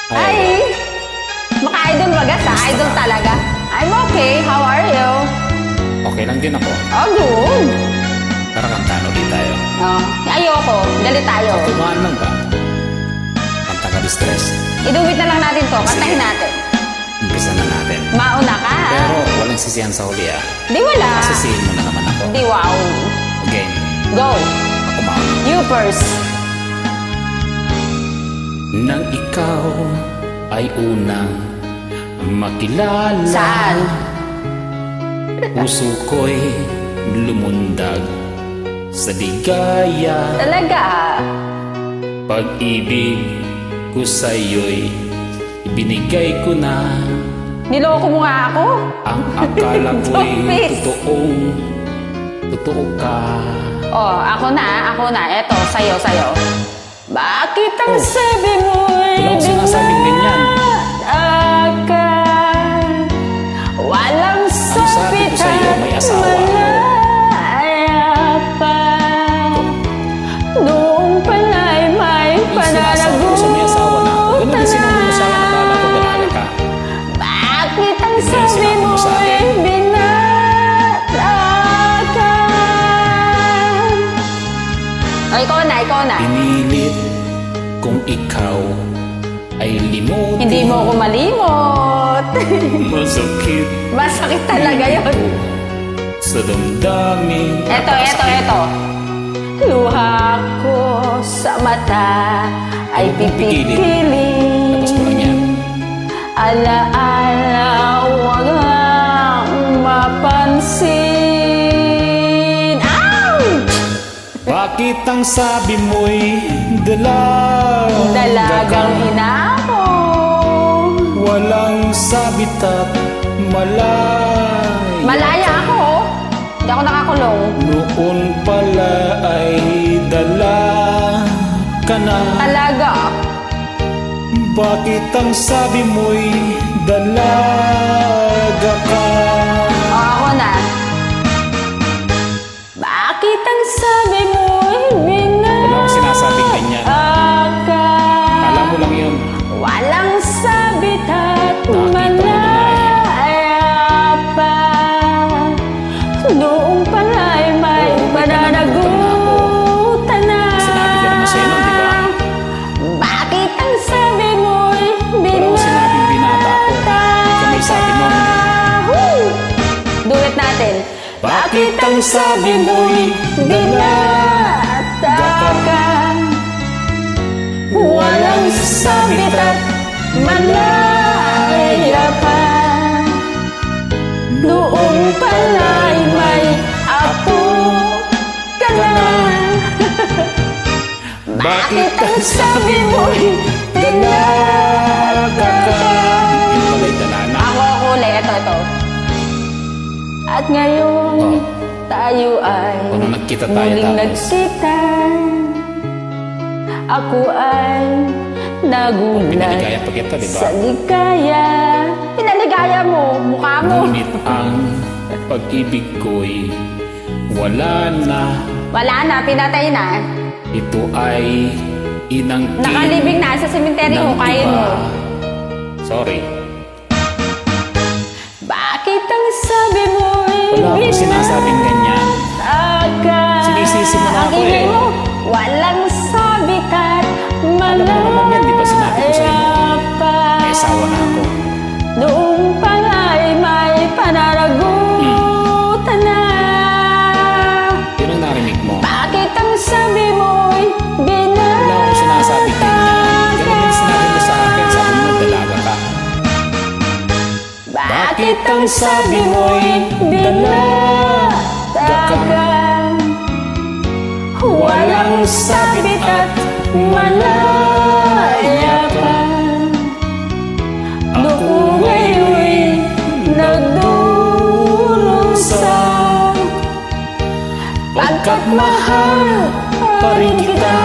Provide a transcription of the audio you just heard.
Hi! Maka-idol baga sa idol talaga. I'm okay. How are you? Okay lang din ako. Oh, good. Tara kantaan ulit tayo. Oh, ayoko. Galit tayo. Tumaan lang ba? Kanta ka distress. Iduwit na lang natin to. Kantahin natin. Umpisa na natin. Mauna ka, ha? Pero walang sisihan sa huli ah. Di wala. Sisihin mo na naman ako. Di wow. Game. Go. Ako mauna. You first. Nang ikaw ay unang makilala, Saan? puso ko'y lumundag sa ligaya. Talaga? Pag-ibig ko sa'yo'y ibinigay ko na. Niloko mo nga ako? Ang akala ko'y Stupid. totoo ka. Oh, ako na. Eto, sa'yo. Bakit ang Oh. sabi mo'y Wala akong sinasabing ganyan. dinadakan? Walang sabi ko sa'yo, may asawa ako. malaya pa. Noong pala'y may Sinasabi ko sa may asawa na. Ganun din sinabi mo sa akin, akala ko dalaga ka. Bakit ang Yun na yung sabi sinabi mo sa mo'y akin. dinadakan? Oh, ikaw na. Pinilit kung ikaw ay limutin. Hindi mo ako malimot. Masakit Masakit talaga yun. sa damdamin. Eto. Luha ko sa mata ay pipigilin. Tapos mo lang yan. Alaala, walang mapansin. Ouch! Bakit ang sabi mo'y dalaga Dalagang ka? hinako. Walang sabit at malaya. Malaya ako. Hindi ako nakakulong. Noon pala ay dala ka na. Talaga. Bakit ang sabi mo'y dalaga ka? O, ako na. Bakit ang sabi mo'y Wala akong sinasabing ganyan. Alam mo lang yun. Walang sabit at Nakita mo na malaya pa. Noong pala'y may Oo, may pananagutan na. Sinabi ko naman sa'yo nun, di ba? Bakit ang sabi mo'y Wala akong sinabing binata ako. Ikaw may sabi nun. Woo! Duet natin. Bakit ang sabi mo'y dinatakan? Walang sabit at malaya pa. Noong pala'y may apo ka na. Bakit ang sabi mo'y dalaga ka? Yung pala'y dala na. Ako ulit. Ito. At ngayon, Oh. tayo ay Kung nung nagkita tayo muling tapos. nagkita. Ako ay nagulat Pinaligaya pa kita, di ba? sa ligaya. Pinaligaya mo, mukha mo. Ngunit ang pag-ibig ko'y wala na. Wala na, pinatay na. Ito ay inangkin Nakalibing na sa sementeryo, ng hukayin iba. mo. Sorry. Bakit ang sabi mo'y Wala akong sinasabing ganyan. binatakan? Sinisisi mo na Ang ako ingay eh. mo, walang sabit at Alam mo naman yan, di ba? Sinabi ko sa'yo. malaya pa. May asawa na ako. Noong pala'y may pananagutan na. Yun ang narinig mo. Bakit ang sabi mo'y Wala akong sinasabing ganyan. Ganun din sinabi mo sa akin. Sabi mo, dalaga ka. Bakit ang sabi mo'y dinatakan? Walang sabit at malaya pa. Noong ngayon'y nagdurusa. Pagkat mahal pa rin kita.